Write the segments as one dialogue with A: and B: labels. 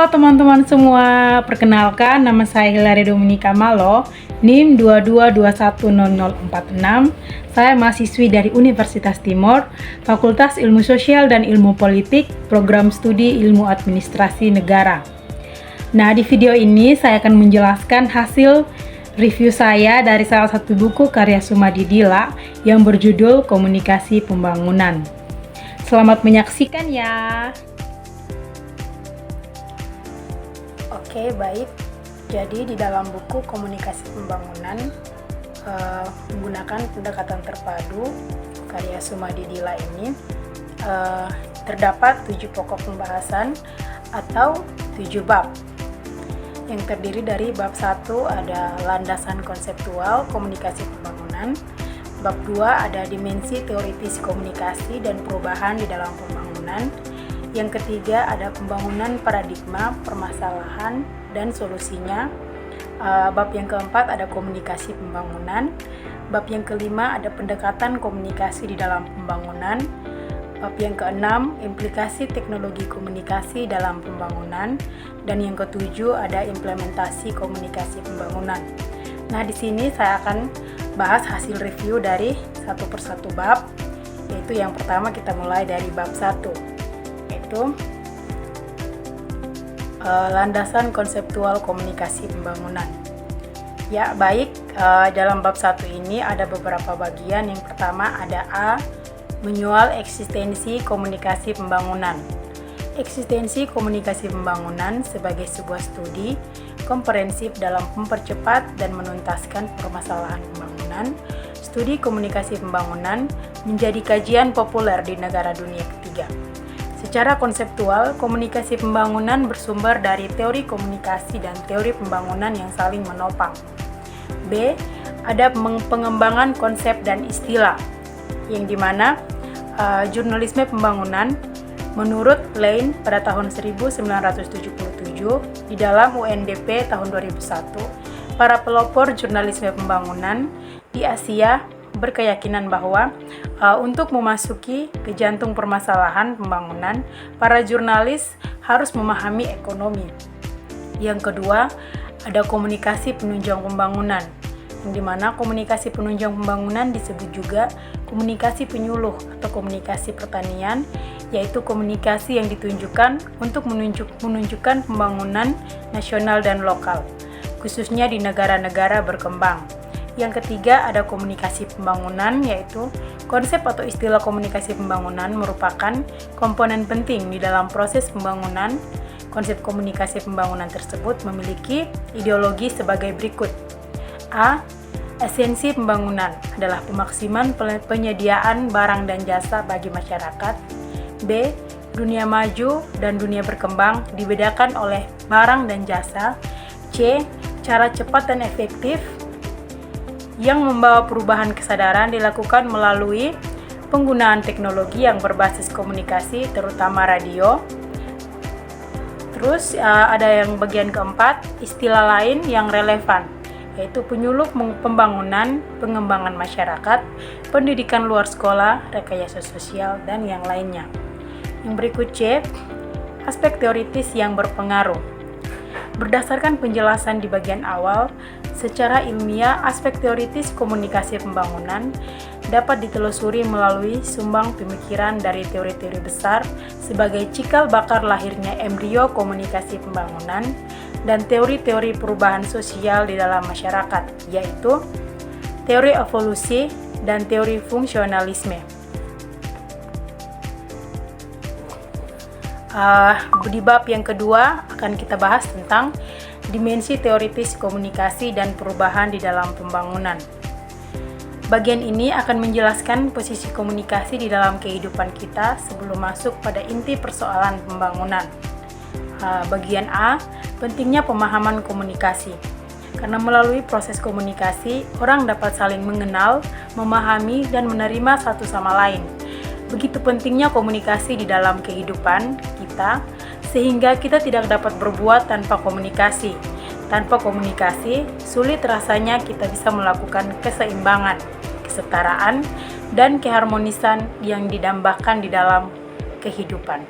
A: Halo teman-teman semua, perkenalkan nama saya Hilary Dominika Malo, NIM 22210046. Saya mahasiswi dari Universitas Timur, Fakultas Ilmu Sosial dan Ilmu Politik, Program Studi Ilmu Administrasi Negara. Nah, di video ini saya akan menjelaskan hasil review saya dari salah satu buku karya Sumadi Dila yang berjudul Komunikasi Pembangunan. Selamat menyaksikan ya. Oke, baik. Jadi di dalam buku Komunikasi Pembangunan menggunakan pendekatan terpadu karya Sumadi Dila ini terdapat 7 pokok pembahasan atau 7 bab yang terdiri dari bab 1 ada landasan konseptual komunikasi pembangunan, bab 2 ada dimensi teoritis komunikasi dan perubahan di dalam pembangunan, yang ketiga ada pembangunan paradigma, permasalahan, dan solusinya. Bab yang keempat ada komunikasi pembangunan. Bab yang kelima ada pendekatan komunikasi di dalam pembangunan. Bab yang keenam implikasi teknologi komunikasi dalam pembangunan. Dan yang ketujuh ada implementasi komunikasi pembangunan. Nah, di sini saya akan bahas hasil review dari satu persatu bab. Yaitu yang pertama kita mulai dari bab 1. Yaitu landasan konseptual komunikasi pembangunan. Ya, baik, dalam bab 1 ini ada beberapa bagian. Yang pertama ada A, menyoal eksistensi komunikasi pembangunan. Eksistensi komunikasi pembangunan sebagai sebuah studi komprehensif dalam mempercepat dan menuntaskan permasalahan pembangunan. Studi komunikasi pembangunan menjadi kajian populer di negara dunia ketiga. Secara konseptual, komunikasi pembangunan bersumber dari teori komunikasi dan teori pembangunan yang saling menopang. B. Ada pengembangan konsep dan istilah, yang dimana jurnalisme pembangunan menurut Lane pada tahun 1977 di dalam UNDP tahun 2001, para pelopor jurnalisme pembangunan di Asia berkeyakinan bahwa untuk memasuki ke jantung permasalahan pembangunan, para jurnalis harus memahami ekonomi. Yang kedua, ada komunikasi penunjang pembangunan, yang dimana komunikasi penunjang pembangunan disebut juga komunikasi penyuluh atau komunikasi pertanian, yaitu komunikasi yang ditunjukkan untuk menunjukkan pembangunan nasional dan lokal, khususnya di negara-negara berkembang. Yang ketiga ada komunikasi pembangunan, yaitu konsep atau istilah komunikasi pembangunan merupakan komponen penting di dalam proses pembangunan. Konsep komunikasi pembangunan tersebut memiliki ideologi sebagai berikut. A. Esensi pembangunan adalah pemaksiman penyediaan barang dan jasa bagi masyarakat. B. Dunia maju dan dunia berkembang dibedakan oleh barang dan jasa. C. Cara cepat dan efektif yang membawa perubahan kesadaran dilakukan melalui penggunaan teknologi yang berbasis komunikasi, terutama radio. Terus ada yang bagian keempat, istilah lain yang relevan, yaitu penyuluh pembangunan, pengembangan masyarakat, pendidikan luar sekolah, rekayasa sosial, dan yang lainnya. Yang berikut C, aspek teoritis yang berpengaruh. Berdasarkan penjelasan di bagian awal, secara ilmiah aspek teoritis komunikasi pembangunan dapat ditelusuri melalui sumbang pemikiran dari teori-teori besar sebagai cikal bakal lahirnya embrio komunikasi pembangunan dan teori-teori perubahan sosial di dalam masyarakat, yaitu teori evolusi dan teori fungsionalisme. Di bab yang kedua akan kita bahas tentang dimensi teoritis komunikasi dan perubahan di dalam pembangunan. Bagian ini akan menjelaskan posisi komunikasi di dalam kehidupan kita sebelum masuk pada inti persoalan pembangunan. Bagian A, pentingnya pemahaman komunikasi. Karena melalui proses komunikasi, orang dapat saling mengenal, memahami, dan menerima satu sama lain. Begitu pentingnya komunikasi di dalam kehidupan kita, sehingga kita tidak dapat berbuat tanpa komunikasi. Tanpa komunikasi, sulit rasanya kita bisa melakukan keseimbangan, kesetaraan, dan keharmonisan yang didambakan di dalam kehidupan.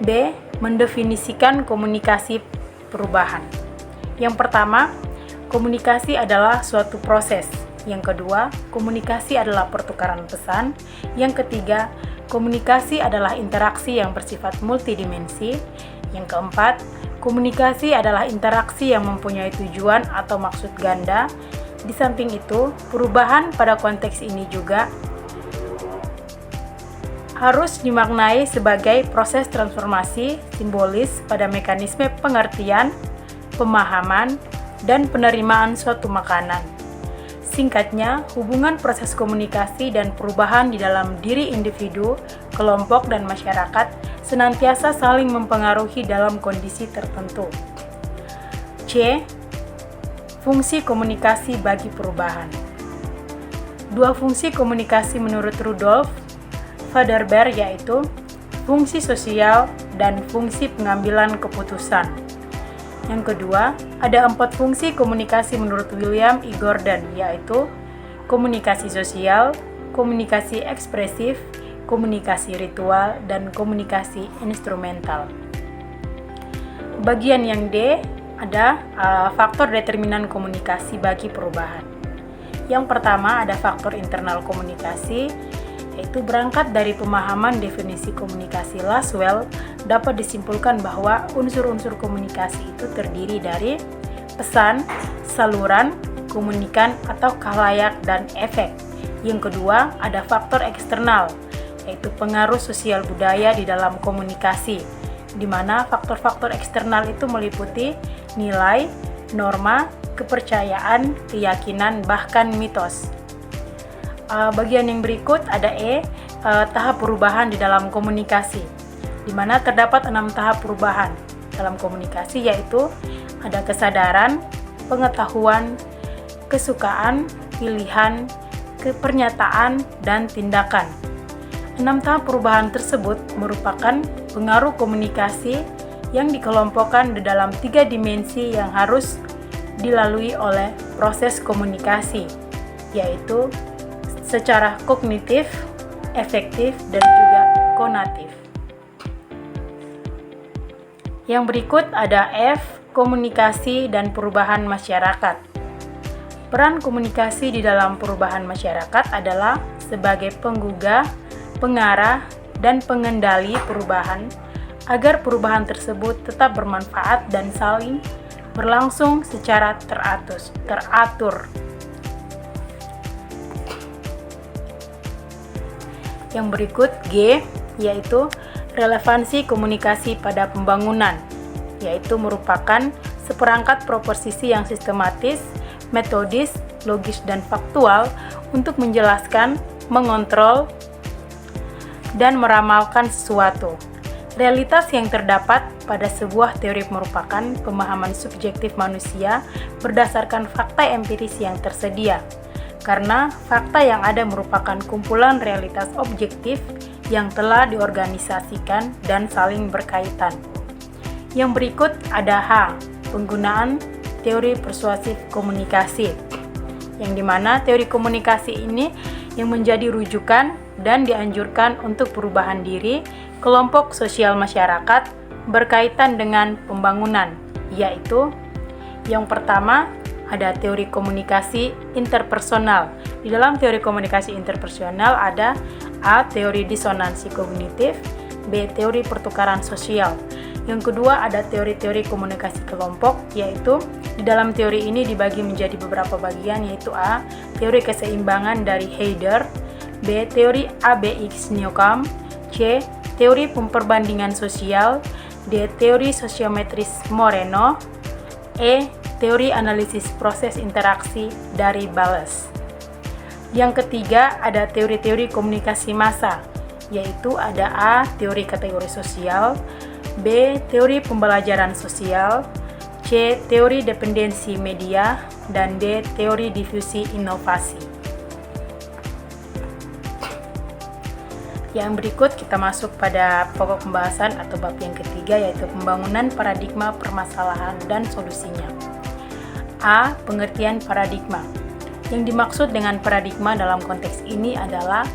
A: B. mendefinisikan komunikasi perubahan. Yang pertama, komunikasi adalah suatu proses. Yang kedua, komunikasi adalah pertukaran pesan. Yang ketiga, komunikasi adalah interaksi yang bersifat multidimensi. Yang keempat, komunikasi adalah interaksi yang mempunyai tujuan atau maksud ganda. Di samping itu, perubahan pada konteks ini juga harus dimaknai sebagai proses transformasi simbolis pada mekanisme pengertian, pemahaman, dan penerimaan suatu makanan. Singkatnya, hubungan proses komunikasi dan perubahan di dalam diri individu, kelompok, dan masyarakat senantiasa saling mempengaruhi dalam kondisi tertentu. C. Fungsi komunikasi bagi perubahan. Dua fungsi komunikasi menurut Rudolf Faderberg yaitu fungsi sosial dan fungsi pengambilan keputusan. Yang kedua, ada 4 fungsi komunikasi menurut William E. Gordon, yaitu komunikasi sosial, komunikasi ekspresif, komunikasi ritual, dan komunikasi instrumental. Bagian yang D, ada faktor determinan komunikasi bagi perubahan. Yang pertama, ada faktor internal komunikasi, yaitu berangkat dari pemahaman definisi komunikasi Laswell, dapat disimpulkan bahwa unsur-unsur komunikasi itu terdiri dari pesan, saluran, komunikan atau khalayak, dan efek. Yang kedua, ada faktor eksternal, yaitu pengaruh sosial budaya di dalam komunikasi, di mana faktor-faktor eksternal itu meliputi nilai, norma, kepercayaan, keyakinan, bahkan mitos. Bagian yang berikut ada E, tahap perubahan di dalam komunikasi, di mana terdapat 6 tahap perubahan dalam komunikasi, yaitu ada kesadaran, pengetahuan, kesukaan, pilihan, pernyataan, dan tindakan. 6 tahap perubahan tersebut merupakan pengaruh komunikasi yang dikelompokkan di dalam 3 dimensi yang harus dilalui oleh proses komunikasi, yaitu secara kognitif, efektif, dan juga konatif. Yang berikut ada F, komunikasi dan perubahan masyarakat. Peran komunikasi di dalam perubahan masyarakat adalah sebagai penggugah, pengarah, dan pengendali perubahan agar perubahan tersebut tetap bermanfaat dan saling berlangsung secara teratur. Yang berikut G, yaitu relevansi komunikasi pada pembangunan, yaitu merupakan seperangkat proposisi yang sistematis, metodis, logis, dan faktual untuk menjelaskan, mengontrol, dan meramalkan sesuatu. Realitas yang terdapat pada sebuah teori merupakan pemahaman subjektif manusia berdasarkan fakta empiris yang tersedia. Karena fakta yang ada merupakan kumpulan realitas objektif yang telah diorganisasikan dan saling berkaitan. Yang berikut ada H, penggunaan teori persuasif komunikasi, yang dimana teori komunikasi ini yang menjadi rujukan dan dianjurkan untuk perubahan diri kelompok sosial masyarakat berkaitan dengan pembangunan, yaitu yang pertama, ada teori komunikasi interpersonal. Di dalam teori komunikasi interpersonal ada A. Teori disonansi kognitif, B. Teori pertukaran sosial. Yang kedua ada teori-teori komunikasi kelompok, yaitu di dalam teori ini dibagi menjadi beberapa bagian, yaitu A. Teori keseimbangan dari Heider, B. Teori ABX Newcomb, C. Teori perbandingan sosial, D. Teori sosiometris Moreno, E. Teori analisis proses interaksi dari Bales. Yang ketiga ada teori-teori komunikasi massa, yaitu ada A. Teori kategori sosial, B. Teori pembelajaran sosial, C. Teori dependensi media, dan D. Teori difusi inovasi. Yang berikut kita masuk pada pokok pembahasan atau bab yang ketiga, yaitu pembangunan paradigma permasalahan dan solusinya. A. Pengertian paradigma. Yang dimaksud dengan paradigma dalam konteks ini adalah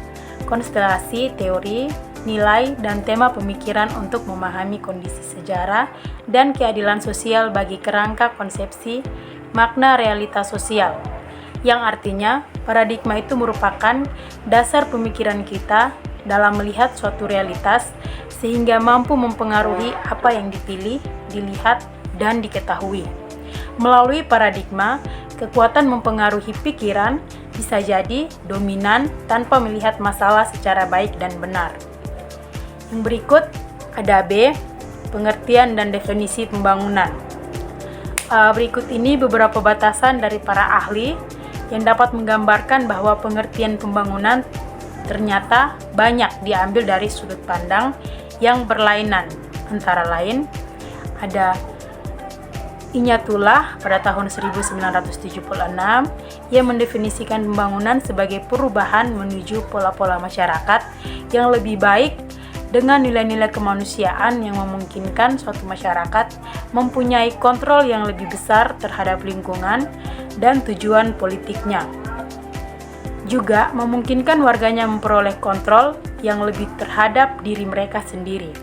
A: konstelasi teori, nilai, dan tema pemikiran untuk memahami kondisi sejarah dan keadilan sosial bagi kerangka konsepsi makna realitas sosial, yang artinya paradigma itu merupakan dasar pemikiran kita dalam melihat suatu realitas sehingga mampu mempengaruhi apa yang dipilih, dilihat, dan diketahui. Melalui paradigma, kekuatan mempengaruhi pikiran bisa jadi dominan tanpa melihat masalah secara baik dan benar. Yang berikut ada B, pengertian dan definisi pembangunan. Berikut ini beberapa batasan dari para ahli yang dapat menggambarkan bahwa pengertian pembangunan ternyata banyak diambil dari sudut pandang yang berlainan. Antara lain, ada Ignatullah pada tahun 1976 yang mendefinisikan pembangunan sebagai perubahan menuju pola-pola masyarakat yang lebih baik dengan nilai-nilai kemanusiaan yang memungkinkan suatu masyarakat mempunyai kontrol yang lebih besar terhadap lingkungan dan tujuan politiknya. Juga memungkinkan warganya memperoleh kontrol yang lebih terhadap diri mereka sendiri.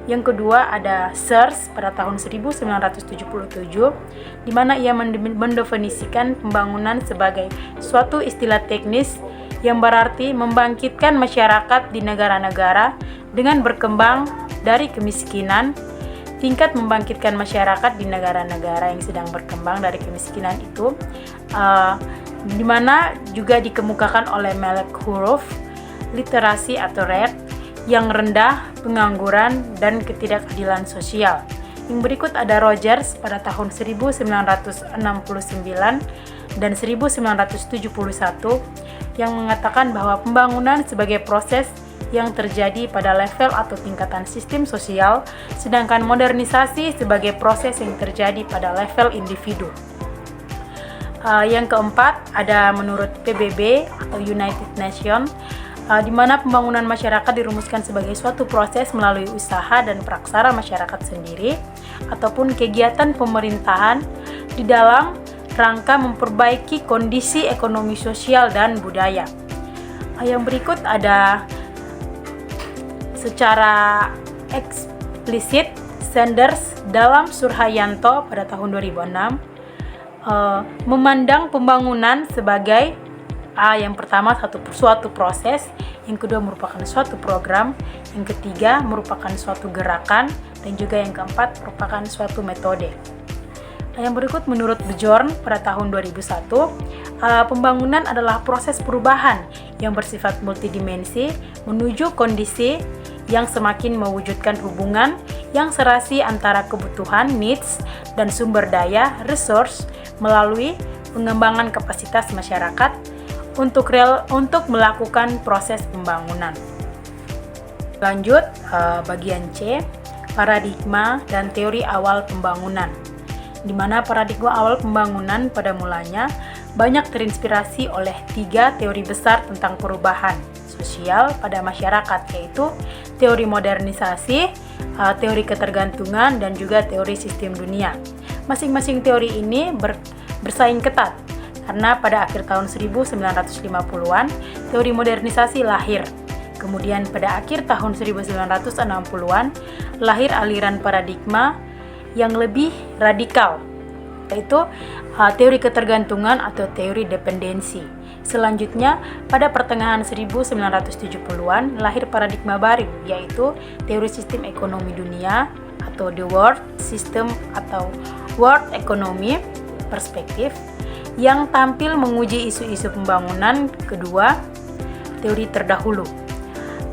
A: Yang kedua ada Searle pada tahun 1977, di mana ia mendefinisikan pembangunan sebagai suatu istilah teknis yang berarti membangkitkan masyarakat di negara-negara dengan berkembang dari kemiskinan. Tingkat membangkitkan masyarakat di negara-negara yang sedang berkembang dari kemiskinan itu, di mana juga dikemukakan oleh Malek Huruf, literasi atau rate yang rendah, pengangguran, dan ketidakadilan sosial. Yang berikut ada Rogers pada tahun 1969 dan 1971 yang mengatakan bahwa pembangunan sebagai proses yang terjadi pada level atau tingkatan sistem sosial, sedangkan modernisasi sebagai proses yang terjadi pada level individu. Yang keempat ada menurut PBB atau United Nations, di mana pembangunan masyarakat dirumuskan sebagai suatu proses melalui usaha dan praksara masyarakat sendiri ataupun kegiatan pemerintahan di dalam rangka memperbaiki kondisi ekonomi sosial dan budaya. Yang berikut ada secara eksplisit Sanders dalam Surhayanto pada tahun 2006 memandang pembangunan sebagai yang pertama suatu proses, yang kedua merupakan suatu program, yang ketiga merupakan suatu gerakan, dan juga yang keempat merupakan suatu metode. Yang berikut menurut Bjorn pada tahun 2001, pembangunan adalah proses perubahan yang bersifat multidimensi menuju kondisi yang semakin mewujudkan hubungan yang serasi antara kebutuhan needs dan sumber daya resource melalui pengembangan kapasitas masyarakat untuk melakukan proses pembangunan. Lanjut, bagian C, paradigma dan teori awal pembangunan, di mana paradigma awal pembangunan pada mulanya banyak terinspirasi oleh 3 teori besar tentang perubahan sosial pada masyarakat, yaitu teori modernisasi, teori ketergantungan, dan juga teori sistem dunia. Masing-masing teori ini bersaing ketat karena pada akhir tahun 1950-an teori modernisasi lahir. Kemudian pada akhir tahun 1960-an lahir aliran paradigma yang lebih radikal, yaitu teori ketergantungan atau teori dependensi. Selanjutnya pada pertengahan 1970-an lahir paradigma baru, yaitu teori sistem ekonomi dunia atau the world system atau world economy perspektif, yang tampil menguji isu-isu pembangunan kedua teori terdahulu.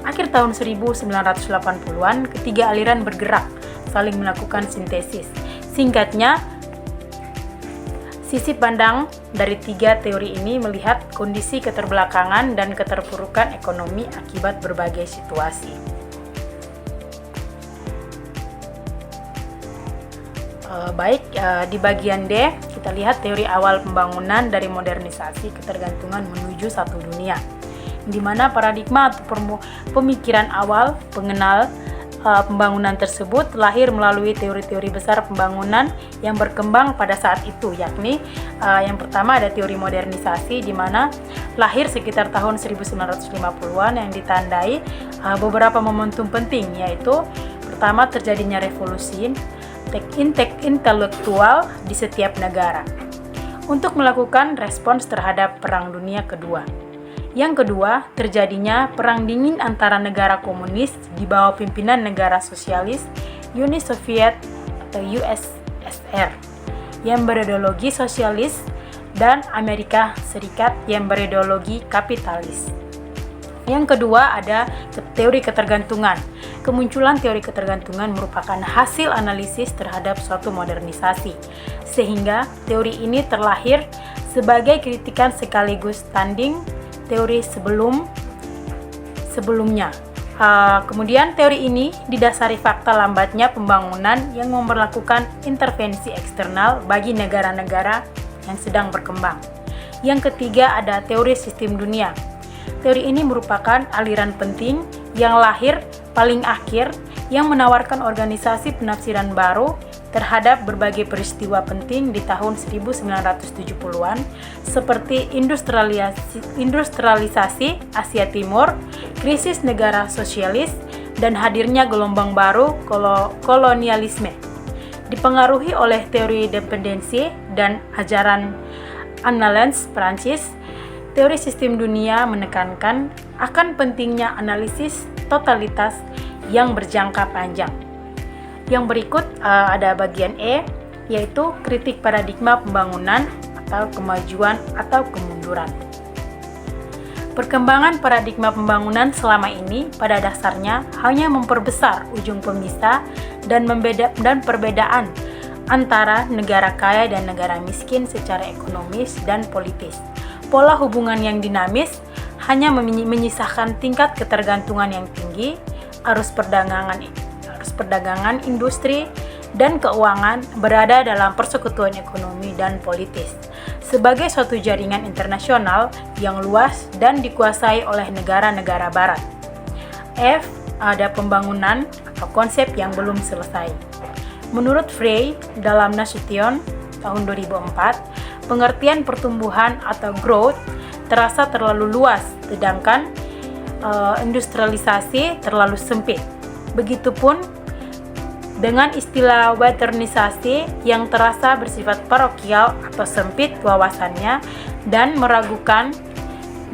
A: Akhir tahun 1980-an, ketiga aliran bergerak, saling melakukan sintesis. Singkatnya, sisi pandang dari 3 teori ini melihat kondisi keterbelakangan dan keterpurukan ekonomi akibat berbagai situasi. Di bagian D, kita lihat teori awal pembangunan dari modernisasi ketergantungan menuju satu dunia, di mana paradigma atau pemikiran awal pengenal pembangunan tersebut lahir melalui teori-teori besar pembangunan yang berkembang pada saat itu, yakni yang pertama ada teori modernisasi, di mana lahir sekitar tahun 1950-an yang ditandai beberapa momentum penting, yaitu pertama terjadinya revolusi intelektual di setiap negara untuk melakukan respons terhadap Perang Dunia Kedua. Yang kedua, terjadinya Perang Dingin antara negara komunis di bawah pimpinan negara sosialis Uni Soviet atau USSR yang berideologi sosialis dan Amerika Serikat yang berideologi kapitalis. Yang kedua ada teori ketergantungan. Kemunculan teori ketergantungan merupakan hasil analisis terhadap suatu modernisasi, sehingga teori ini terlahir sebagai kritikan sekaligus tanding teori sebelumnya. Kemudian teori ini didasari fakta lambatnya pembangunan yang memperlakukan intervensi eksternal bagi negara-negara yang sedang berkembang. Yang ketiga ada teori sistem dunia. Teori ini merupakan aliran penting yang lahir paling akhir yang menawarkan organisasi penafsiran baru terhadap berbagai peristiwa penting di tahun 1970-an seperti industrialisasi Asia Timur, krisis negara sosialis, dan hadirnya gelombang baru kolonialisme. Dipengaruhi oleh teori dependensi dan ajaran Annales Prancis, teori sistem dunia menekankan akan pentingnya analisis totalitas yang berjangka panjang. Yang berikut ada bagian E, yaitu kritik paradigma pembangunan atau kemajuan atau kemunduran. Perkembangan paradigma pembangunan selama ini pada dasarnya hanya memperbesar ujung pemisah dan perbedaan antara negara kaya dan negara miskin secara ekonomis dan politis. Pola hubungan yang dinamis hanya menyisakan tingkat ketergantungan yang tinggi, arus perdagangan, industri, dan keuangan berada dalam persekutuan ekonomi dan politis sebagai suatu jaringan internasional yang luas dan dikuasai oleh negara-negara barat. F. Ada pembangunan atau konsep yang belum selesai. Menurut Frey dalam Nasution tahun 2004, pengertian pertumbuhan atau growth terasa terlalu luas, sedangkan industrialisasi terlalu sempit. Begitupun dengan istilah westernisasi yang terasa bersifat parokial atau sempit wawasannya dan meragukan,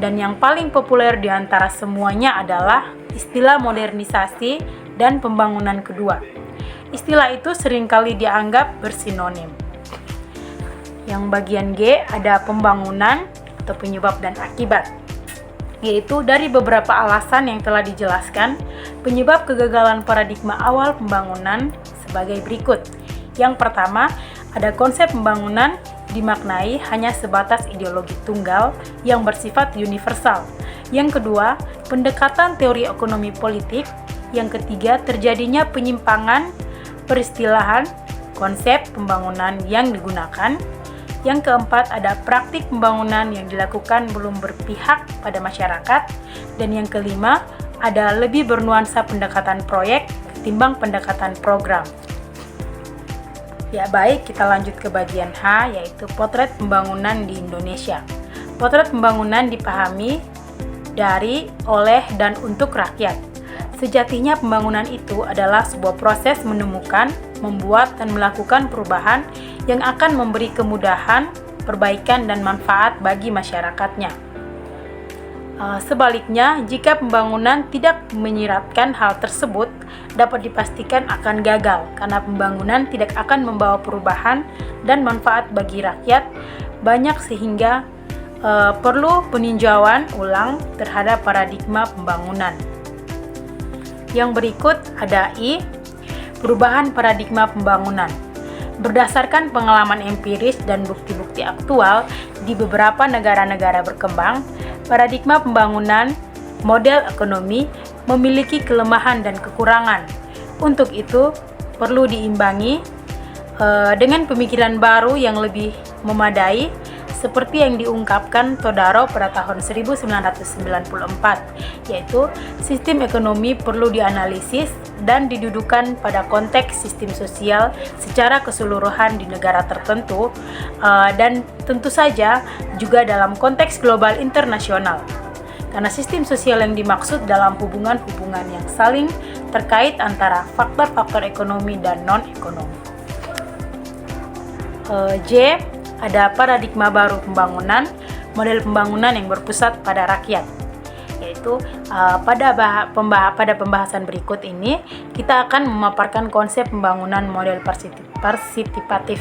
A: dan yang paling populer di antara semuanya adalah istilah modernisasi dan pembangunan kedua. Istilah itu seringkali dianggap bersinonim. Yang bagian G ada pembangunan atau penyebab dan akibat, yaitu dari beberapa alasan yang telah dijelaskan, penyebab kegagalan paradigma awal pembangunan sebagai berikut. Yang pertama, ada konsep pembangunan dimaknai hanya sebatas ideologi tunggal yang bersifat universal. Yang kedua, pendekatan teori ekonomi politik. Yang ketiga, terjadinya penyimpangan peristilahan konsep pembangunan yang digunakan. Yang keempat, ada praktik pembangunan yang dilakukan belum berpihak pada masyarakat. Dan yang kelima, ada lebih bernuansa pendekatan proyek ketimbang pendekatan program. Ya baik, kita lanjut ke bagian H, yaitu potret pembangunan di Indonesia. Potret pembangunan dipahami dari, oleh, dan untuk rakyat. Sejatinya pembangunan itu adalah sebuah proses menemukan, membuat, dan melakukan perubahan yang akan memberi kemudahan, perbaikan, dan manfaat bagi masyarakatnya. Sebaliknya, jika pembangunan tidak menyiratkan hal tersebut, dapat dipastikan akan gagal karena pembangunan tidak akan membawa perubahan dan manfaat bagi rakyat banyak sehingga perlu peninjauan ulang terhadap paradigma pembangunan. Yang berikut ada I, perubahan paradigma pembangunan. Berdasarkan pengalaman empiris dan bukti-bukti aktual di beberapa negara-negara berkembang, paradigma pembangunan model ekonomi memiliki kelemahan dan kekurangan. Untuk itu, perlu diimbangi dengan pemikiran baru yang lebih memadai seperti yang diungkapkan Todaro pada tahun 1994, yaitu sistem ekonomi perlu dianalisis dan didudukan pada konteks sistem sosial secara keseluruhan di negara tertentu, dan tentu saja juga dalam konteks global internasional. Karena sistem sosial yang dimaksud dalam hubungan-hubungan yang saling terkait antara faktor-faktor ekonomi dan non-ekonomi. J. Ada paradigma baru pembangunan, model pembangunan yang berpusat pada rakyat. Yaitu pada pembahasan berikut ini kita akan memaparkan konsep pembangunan model partisipatif,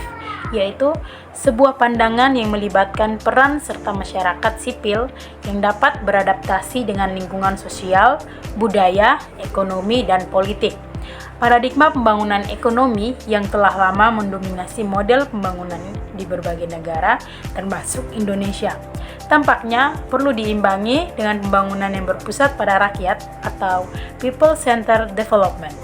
A: yaitu sebuah pandangan yang melibatkan peran serta masyarakat sipil yang dapat beradaptasi dengan lingkungan sosial, budaya, ekonomi, dan politik. Paradigma pembangunan ekonomi yang telah lama mendominasi model pembangunan di berbagai negara, termasuk Indonesia, tampaknya perlu diimbangi dengan pembangunan yang berpusat pada rakyat atau people-centered development,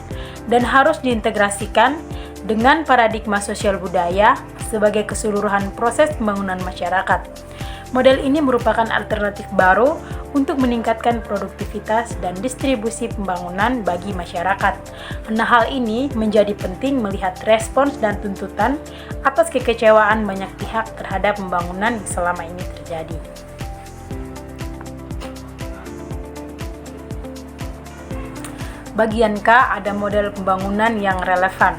A: dan harus diintegrasikan dengan paradigma sosial budaya sebagai keseluruhan proses pembangunan masyarakat. Model ini merupakan alternatif baru untuk meningkatkan produktivitas dan distribusi pembangunan bagi masyarakat. Nah, hal ini menjadi penting melihat respons dan tuntutan atas kekecewaan banyak pihak terhadap pembangunan yang selama ini terjadi. Bagian K, ada model pembangunan yang relevan.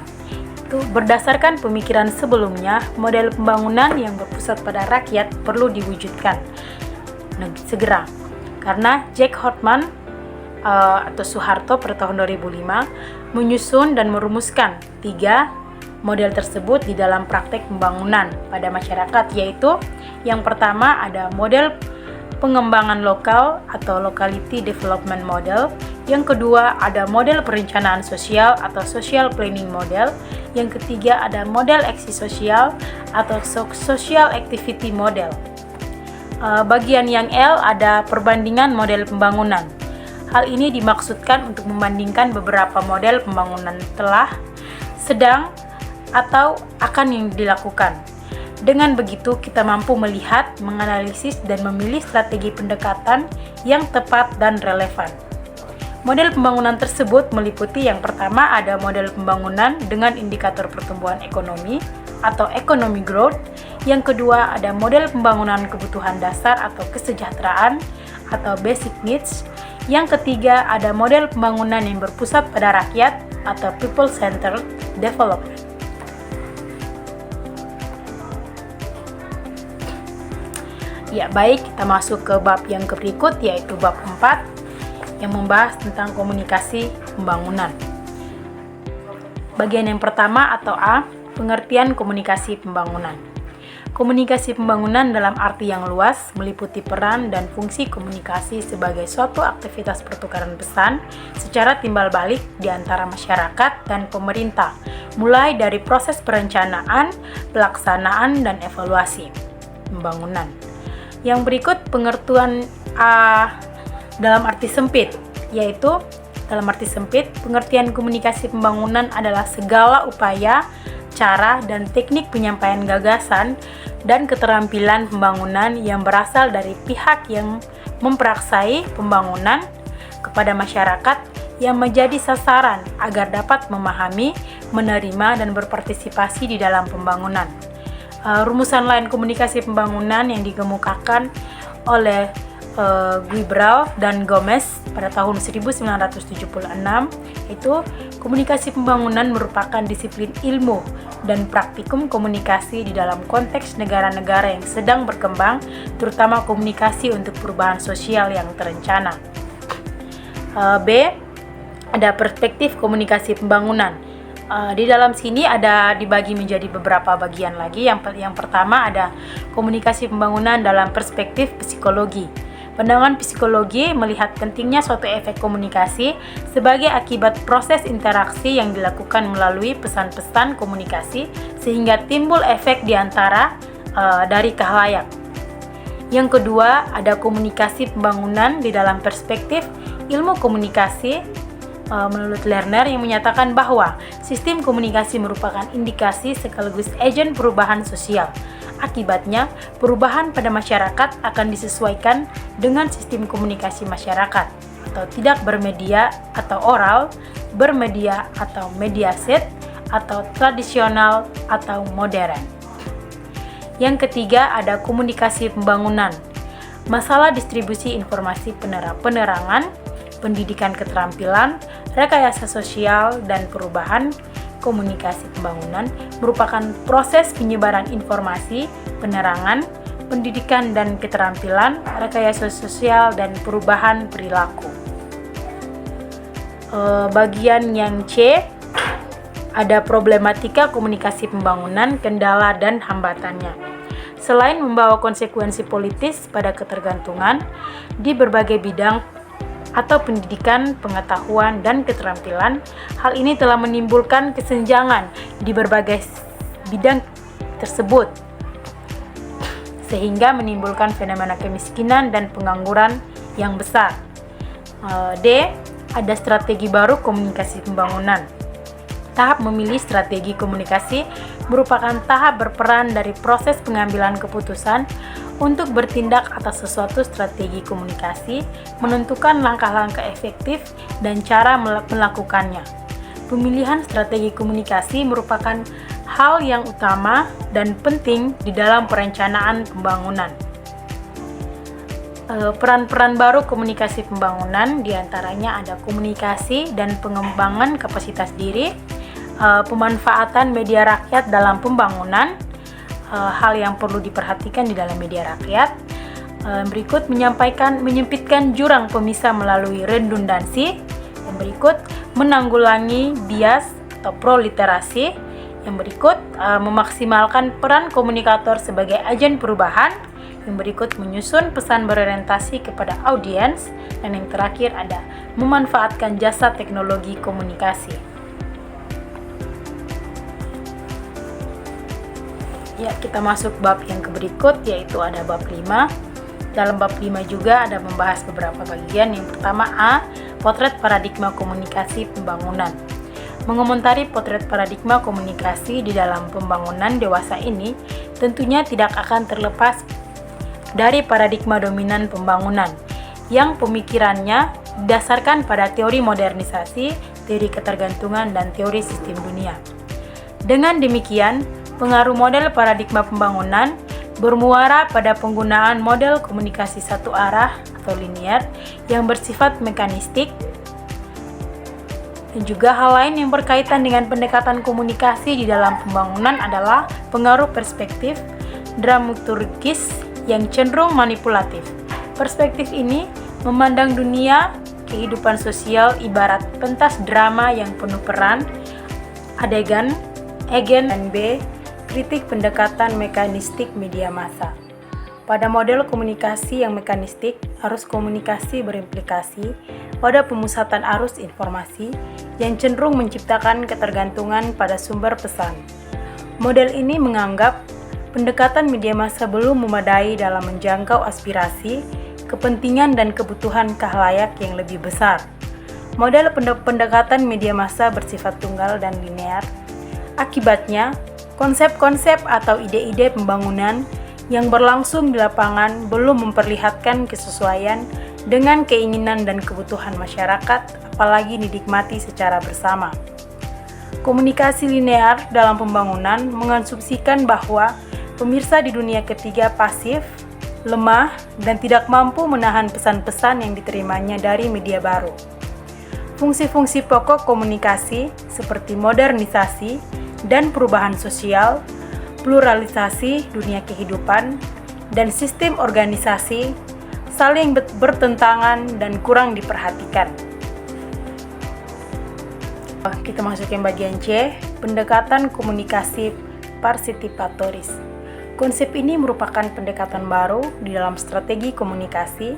A: Berdasarkan pemikiran sebelumnya, model pembangunan yang berpusat pada rakyat perlu diwujudkan segera. Karena Jack Hotman atau Soeharto pada tahun 2005 menyusun dan merumuskan 3 model tersebut di dalam praktek pembangunan pada masyarakat, yaitu yang pertama ada model pengembangan lokal atau locality development model, yang kedua ada model perencanaan sosial atau social planning model, yang ketiga ada model aksi sosial atau social activity model. Bagian yang L ada perbandingan model pembangunan. Hal ini dimaksudkan untuk membandingkan beberapa model pembangunan telah, sedang, atau akan yang dilakukan. Dengan begitu kita mampu melihat, menganalisis, dan memilih strategi pendekatan yang tepat dan relevan. Model pembangunan tersebut meliputi yang pertama ada model pembangunan dengan indikator pertumbuhan ekonomi atau economic growth, yang kedua ada model pembangunan kebutuhan dasar atau kesejahteraan atau basic needs, yang ketiga ada model pembangunan yang berpusat pada rakyat atau people-centered development. Ya, baik, kita masuk ke bab yang berikut, yaitu bab 4 yang membahas tentang komunikasi pembangunan. Bagian yang pertama atau A, pengertian komunikasi pembangunan. Komunikasi pembangunan dalam arti yang luas meliputi peran dan fungsi komunikasi sebagai suatu aktivitas pertukaran pesan secara timbal balik di antara masyarakat dan pemerintah, mulai dari proses perencanaan, pelaksanaan, dan evaluasi pembangunan. Yang berikut pengertian A dalam arti sempit, yaitu dalam arti sempit, pengertian komunikasi pembangunan adalah segala upaya, cara, dan teknik penyampaian gagasan dan keterampilan pembangunan yang berasal dari pihak yang memperaksai pembangunan kepada masyarakat yang menjadi sasaran agar dapat memahami, menerima, dan berpartisipasi di dalam pembangunan. Rumusan lain komunikasi pembangunan yang dikemukakan oleh Guibralt dan Gomez pada tahun 1976, itu komunikasi pembangunan merupakan disiplin ilmu dan praktikum komunikasi di dalam konteks negara-negara yang sedang berkembang, terutama komunikasi untuk perubahan sosial yang terencana. B. Ada perspektif komunikasi pembangunan. Di dalam sini ada dibagi menjadi beberapa bagian lagi. Yang pertama ada komunikasi pembangunan dalam perspektif psikologi. Pandangan psikologi melihat pentingnya suatu efek komunikasi sebagai akibat proses interaksi yang dilakukan melalui pesan-pesan komunikasi sehingga timbul efek di antara dari khalayak. Yang kedua, ada komunikasi pembangunan di dalam perspektif ilmu komunikasi menurut Lerner yang menyatakan bahwa sistem komunikasi merupakan indikasi sekaligus agen perubahan sosial. Akibatnya, perubahan pada masyarakat akan disesuaikan dengan sistem komunikasi masyarakat, atau tidak bermedia atau oral, bermedia atau mediaset, atau tradisional atau modern. Yang ketiga ada komunikasi pembangunan. Masalah distribusi informasi penerangan, pendidikan keterampilan, rekayasa sosial, dan perubahan komunikasi pembangunan merupakan proses penyebaran informasi, penerangan, pendidikan dan keterampilan, rekayasa sosial, dan perubahan perilaku. Bagian yang C ada problematika komunikasi pembangunan, kendala dan hambatannya. Selain membawa konsekuensi politis pada ketergantungan di berbagai bidang atau pendidikan, pengetahuan, dan keterampilan, hal ini telah menimbulkan kesenjangan di berbagai bidang tersebut, sehingga menimbulkan fenomena kemiskinan dan pengangguran yang besar. D. Ada strategi baru komunikasi pembangunan. Tahap memilih strategi komunikasi merupakan tahap berperan dari proses pengambilan keputusan untuk bertindak atas sesuatu strategi komunikasi, menentukan langkah-langkah efektif dan cara melakukannya. Pemilihan strategi komunikasi merupakan hal yang utama dan penting di dalam perencanaan pembangunan. Peran-peran baru komunikasi pembangunan diantaranya ada komunikasi dan pengembangan kapasitas diri, pemanfaatan media rakyat dalam pembangunan, hal yang perlu diperhatikan di dalam media rakyat. Berikut menyempitkan jurang pemisah melalui redundansi. Yang berikut menanggulangi bias atau proliterasi. Yang berikut memaksimalkan peran komunikator sebagai agen perubahan. Yang berikut menyusun pesan berorientasi kepada audiens. Dan yang terakhir ada memanfaatkan jasa teknologi komunikasi. Ya, kita masuk bab yang berikut, yaitu ada bab 5. Dalam bab 5 juga ada membahas beberapa bagian. Yang pertama A. Potret paradigma komunikasi pembangunan. Mengomentari potret paradigma komunikasi di dalam pembangunan dewasa ini tentunya tidak akan terlepas dari paradigma dominan pembangunan yang pemikirannya didasarkan pada teori modernisasi, teori ketergantungan, dan teori sistem dunia. Dengan demikian, pengaruh model paradigma pembangunan bermuara pada penggunaan model komunikasi satu arah atau linear yang bersifat mekanistik, dan juga hal lain yang berkaitan dengan pendekatan komunikasi di dalam pembangunan adalah pengaruh perspektif dramaturgis yang cenderung manipulatif. Perspektif ini memandang dunia kehidupan sosial ibarat pentas drama yang penuh peran, adegan, dan B. Kritik pendekatan mekanistik media massa. Pada model komunikasi yang mekanistik, arus komunikasi berimplikasi pada pemusatan arus informasi yang cenderung menciptakan ketergantungan pada sumber pesan. Model ini menganggap pendekatan media massa belum memadai dalam menjangkau aspirasi, kepentingan, dan kebutuhan khalayak yang lebih besar. Model pendekatan media massa bersifat tunggal dan linear. Akibatnya, konsep-konsep atau ide-ide pembangunan yang berlangsung di lapangan belum memperlihatkan kesesuaian dengan keinginan dan kebutuhan masyarakat, apalagi dinikmati secara bersama. Komunikasi linear dalam pembangunan mengasumsikan bahwa pemirsa di dunia ketiga pasif, lemah, dan tidak mampu menahan pesan-pesan yang diterimanya dari media baru. Fungsi-fungsi pokok komunikasi seperti modernisasi dan perubahan sosial, pluralisasi dunia kehidupan, dan sistem organisasi saling bertentangan dan kurang diperhatikan. Kita masuk yang bagian C, pendekatan komunikasi partisipatoris. Konsep ini merupakan pendekatan baru di dalam strategi komunikasi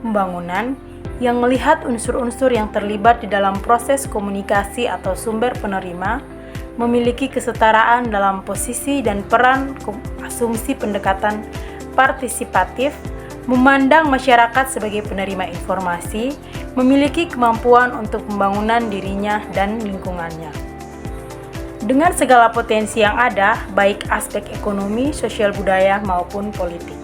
A: pembangunan yang melihat unsur-unsur yang terlibat di dalam proses komunikasi atau sumber penerima memiliki kesetaraan dalam posisi dan peran. Asumsi pendekatan partisipatif memandang masyarakat sebagai penerima informasi, memiliki kemampuan untuk pembangunan dirinya dan lingkungannya. dengan segala potensi yang ada, baik aspek ekonomi, sosial budaya, maupun politik.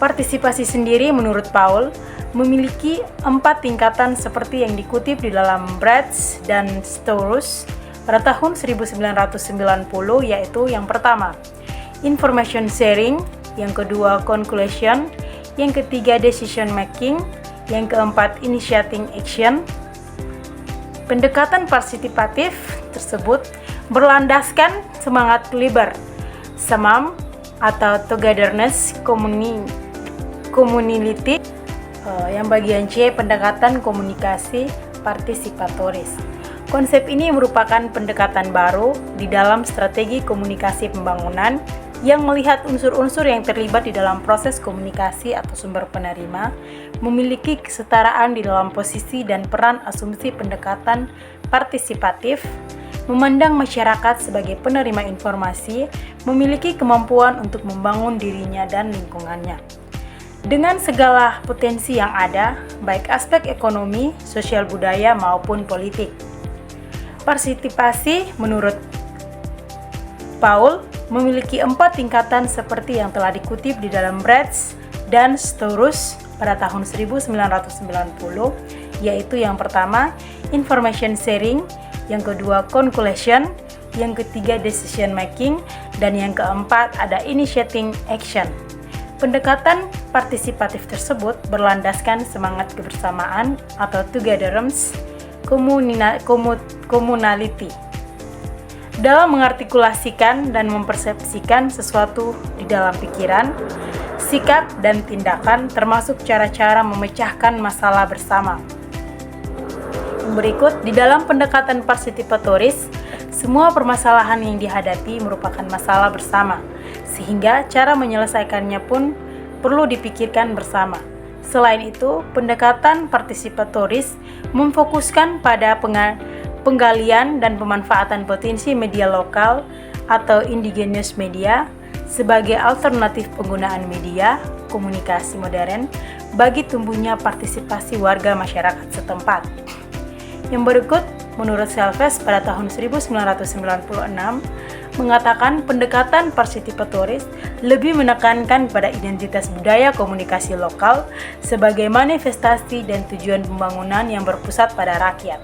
A: Partisipasi sendiri menurut Paul memiliki 4 tingkatan seperti yang dikutip di dalam Bratz dan Storus pada tahun 1990, yaitu yang pertama, information sharing, yang kedua, conclusion, yang ketiga, decision making, yang keempat, initiating action. Pendekatan partisipatif tersebut berlandaskan semangat Liber, SEMAM atau Togetherness Community, yang bagian C, pendekatan komunikasi partisipatoris. Konsep ini merupakan pendekatan baru di dalam strategi komunikasi pembangunan yang melihat unsur-unsur yang terlibat di dalam proses komunikasi atau sumber penerima memiliki kesetaraan di dalam posisi dan peran asumsi pendekatan partisipatif, memandang masyarakat sebagai penerima informasi, memiliki kemampuan untuk membangun dirinya dan lingkungannya. Dengan segala potensi yang ada, baik aspek ekonomi, sosial budaya maupun politik. Partisipasi menurut Paul memiliki 4 tingkatan seperti yang telah dikutip di dalam Bratz dan Storus pada tahun 1990, yaitu yang pertama, information sharing, yang kedua, conclusion, yang ketiga, decision making, dan yang keempat ada initiating action. Pendekatan partisipatif tersebut berlandaskan semangat kebersamaan atau togetherness communality dalam mengartikulasikan dan mempersepsikan sesuatu di dalam pikiran, sikap, dan tindakan, termasuk cara-cara memecahkan masalah bersama. Berikut, di dalam pendekatan partisipatoris, semua permasalahan yang dihadapi merupakan masalah bersama, sehingga cara menyelesaikannya pun perlu dipikirkan bersama. Selain itu, pendekatan partisipatoris memfokuskan pada penggalian dan pemanfaatan potensi media lokal atau indigenous media sebagai alternatif penggunaan media komunikasi modern bagi tumbuhnya partisipasi warga masyarakat setempat. Yang berikut, menurut Selves pada tahun 1996, mengatakan pendekatan partisipatoris lebih menekankan pada identitas budaya komunikasi lokal sebagai manifestasi dan tujuan pembangunan yang berpusat pada rakyat.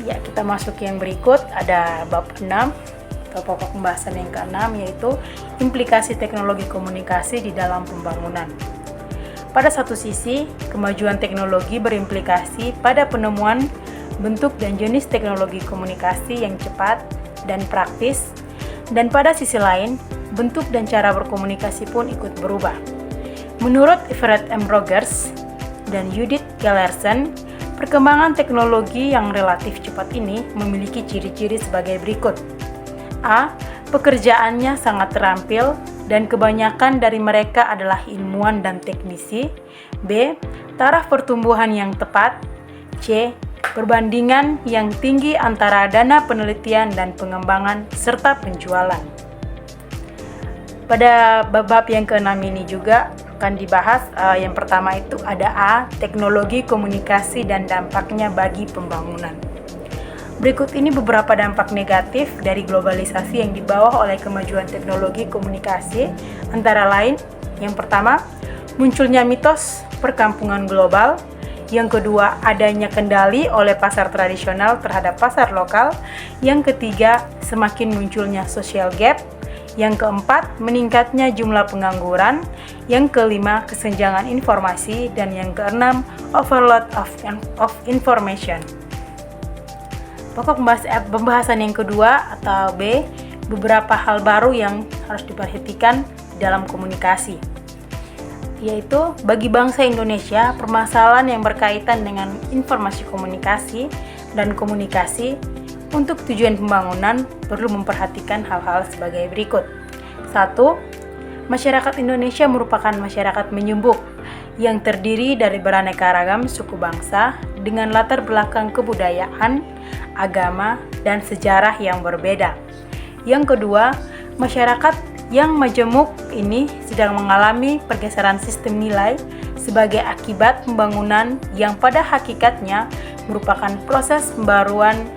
A: Ya, kita masuk yang berikut, ada bab 6 atau pokok pembahasan yang ke-6, yaitu implikasi teknologi komunikasi di dalam pembangunan. Pada satu sisi, kemajuan teknologi berimplikasi pada penemuan bentuk dan jenis teknologi komunikasi yang cepat dan praktis, dan pada sisi lain, bentuk dan cara berkomunikasi pun ikut berubah. Menurut Everett M. Rogers dan Judith Gellersen, perkembangan teknologi yang relatif cepat ini memiliki ciri-ciri sebagai berikut. A. Pekerjaannya sangat terampil dan kebanyakan dari mereka adalah ilmuwan dan teknisi. B. Taraf pertumbuhan yang tepat. C. Perbandingan yang tinggi antara dana penelitian dan pengembangan serta penjualan. Pada bab yang ke-6 ini juga akan dibahas, yang pertama itu ada A, teknologi komunikasi dan dampaknya bagi pembangunan. Berikut ini beberapa dampak negatif dari globalisasi yang dibawa oleh kemajuan teknologi komunikasi, antara lain, yang pertama, munculnya mitos perkampungan global. Yang kedua, adanya kendali oleh pasar tradisional terhadap pasar lokal. Yang ketiga, semakin munculnya social gap. Yang keempat, meningkatnya jumlah pengangguran. Yang kelima, kesenjangan informasi. Dan yang keenam, overload of information. Pokok pembahasan yang kedua atau B, beberapa hal baru yang harus diperhatikan dalam komunikasi, yaitu bagi bangsa Indonesia, permasalahan yang berkaitan dengan informasi komunikasi dan komunikasi untuk tujuan pembangunan perlu memperhatikan hal-hal sebagai berikut. 1. Masyarakat Indonesia merupakan masyarakat menyumbuk yang terdiri dari beraneka ragam suku bangsa dengan latar belakang kebudayaan, agama, dan sejarah yang berbeda. Yang kedua, masyarakat yang majemuk ini sedang mengalami pergeseran sistem nilai sebagai akibat pembangunan yang pada hakikatnya merupakan proses pembaruan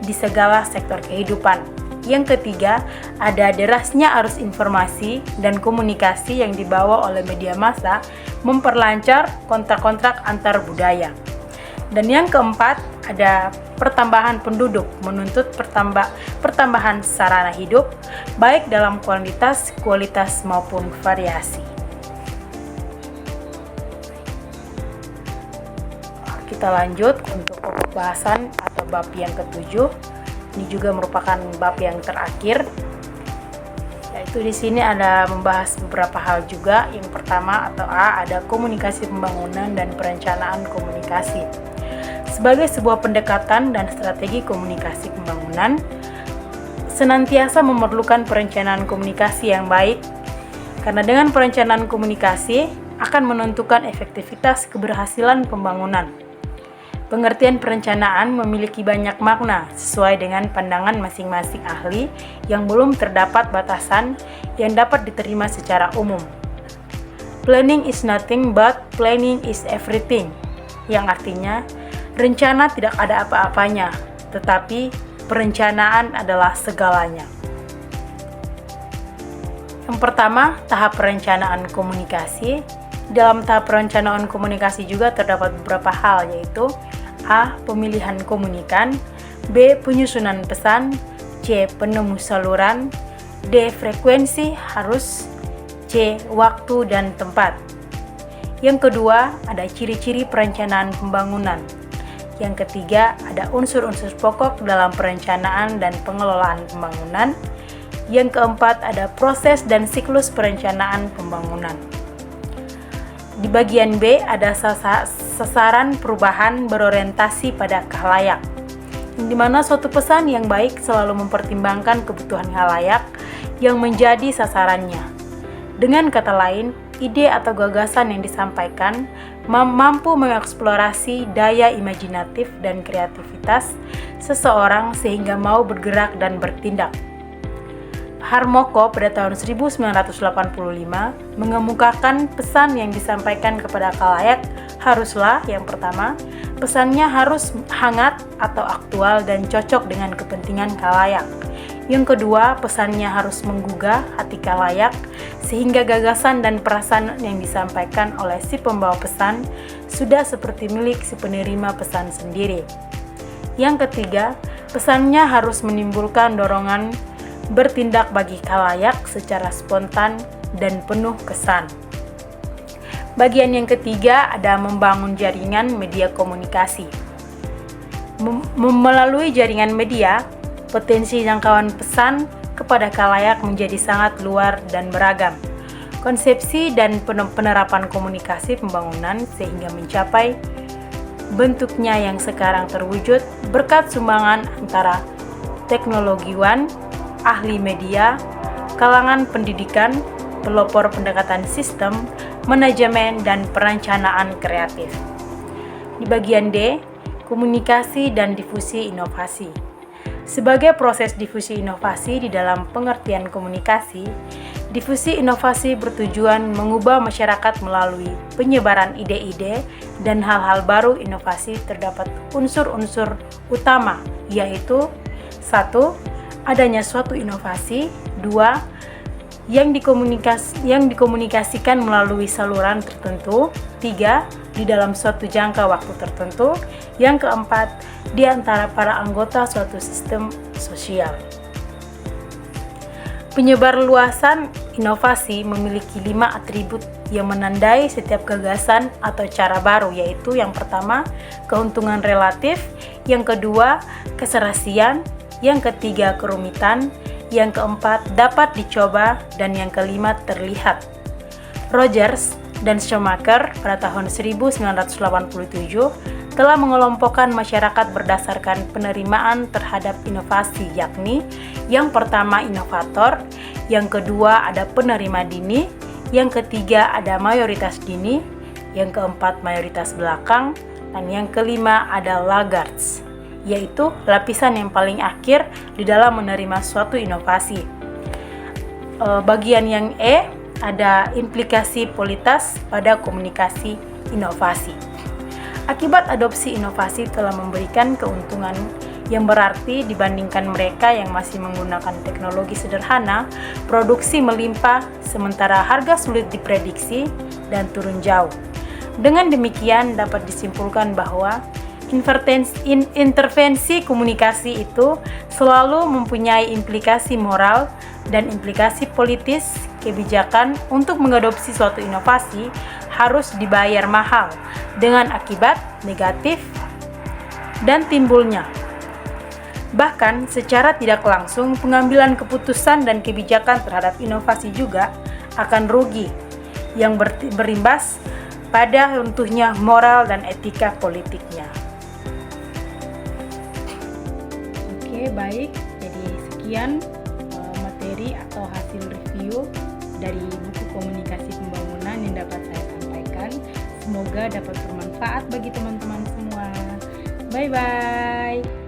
A: di segala sektor kehidupan. Yang ketiga, ada derasnya arus informasi dan komunikasi yang dibawa oleh media massa memperlancar kontrak-kontrak antar budaya. Dan yang keempat, ada pertambahan penduduk menuntut pertambahan sarana hidup, baik dalam kualitas maupun variasi. Kita lanjut untuk pokok bahasan atau bab yang ketujuh. Ini juga merupakan bab yang terakhir. Yaitu di sini ada membahas beberapa hal juga. Yang pertama atau A, ada komunikasi pembangunan dan perencanaan komunikasi. Sebagai sebuah pendekatan dan strategi komunikasi pembangunan, senantiasa memerlukan perencanaan komunikasi yang baik, karena dengan perencanaan komunikasi akan menentukan efektivitas keberhasilan pembangunan. Pengertian perencanaan memiliki banyak makna sesuai dengan pandangan masing-masing ahli yang belum terdapat batasan yang dapat diterima secara umum. Planning is nothing but planning is everything, yang artinya rencana tidak ada apa-apanya, tetapi perencanaan adalah segalanya. Yang pertama, tahap perencanaan komunikasi. Dalam tahap perencanaan komunikasi juga terdapat beberapa hal, yaitu A. Pemilihan komunikan, B. Penyusunan pesan, C. Penemu saluran, D. Frekuensi harus, C. Waktu dan tempat. Yang kedua, ada ciri-ciri perencanaan pembangunan. Yang ketiga, ada unsur-unsur pokok dalam perencanaan dan pengelolaan pembangunan. Yang keempat, ada proses dan siklus perencanaan pembangunan. Di bagian B, ada sasaran perubahan berorientasi pada khalayak, di mana suatu pesan yang baik selalu mempertimbangkan kebutuhan khalayak yang menjadi sasarannya. Dengan kata lain, ide atau gagasan yang disampaikan mampu mengeksplorasi daya imajinatif dan kreativitas seseorang sehingga mau bergerak dan bertindak. Harmoko pada tahun 1985 mengemukakan pesan yang disampaikan kepada khalayak haruslah, yang pertama, pesannya harus hangat atau aktual dan cocok dengan kepentingan khalayak. Yang kedua, pesannya harus menggugah hati khalayak sehingga gagasan dan perasaan yang disampaikan oleh si pembawa pesan sudah seperti milik si penerima pesan sendiri. Yang ketiga, pesannya harus menimbulkan dorongan bertindak bagi khalayak secara spontan dan penuh kesan. Bagian yang ketiga ada membangun jaringan media komunikasi. Melalui jaringan media, potensi jangkauan pesan kepada khalayak menjadi sangat luar dan beragam. Konsepsi dan penerapan komunikasi pembangunan sehingga mencapai bentuknya yang sekarang terwujud berkat sumbangan antara teknologiwan, ahli media, kalangan pendidikan, pelopor pendekatan sistem, manajemen, dan perencanaan kreatif. Di bagian D, komunikasi dan difusi inovasi. Sebagai proses difusi inovasi di dalam pengertian komunikasi, difusi inovasi bertujuan mengubah masyarakat melalui penyebaran ide-ide dan hal-hal baru inovasi. Terdapat unsur-unsur utama, yaitu 1. Adanya suatu inovasi, 2. Yang dikomunikasikan melalui saluran tertentu, 3. Di dalam suatu jangka waktu tertentu, yang keempat, di antara para anggota suatu sistem sosial. Penyebarluasan inovasi memiliki 5 atribut yang menandai setiap gagasan atau cara baru, yaitu yang pertama, keuntungan relatif, yang kedua, keserasian, yang ketiga, kerumitan, yang keempat, dapat dicoba, dan yang kelima, terlihat. Rogers dan Schumacher pada tahun 1987 telah mengelompokkan masyarakat berdasarkan penerimaan terhadap inovasi, yakni yang pertama inovator, yang kedua ada penerima dini, yang ketiga ada mayoritas dini, yang keempat mayoritas belakang, dan yang kelima ada laggards, yaitu lapisan yang paling akhir di dalam menerima suatu inovasi. Bagian yang E ada implikasi politas pada komunikasi inovasi. Akibat adopsi inovasi telah memberikan keuntungan yang berarti dibandingkan mereka yang masih menggunakan teknologi sederhana, produksi melimpah sementara harga sulit diprediksi dan turun jauh. Dengan demikian dapat disimpulkan bahwa intervensi komunikasi itu selalu mempunyai implikasi moral dan implikasi politis. Kebijakan untuk mengadopsi suatu inovasi harus dibayar mahal dengan akibat negatif dan timbulnya. Bahkan secara tidak langsung pengambilan keputusan dan kebijakan terhadap inovasi juga akan rugi yang berimbas pada runtuhnya moral dan etika politiknya. Oke, baik. Jadi sekian materi atau hasil review dari buku Komunikasi Pembangunan yang dapat saya sampaikan. Semoga dapat bermanfaat bagi teman-teman semua. Bye-bye.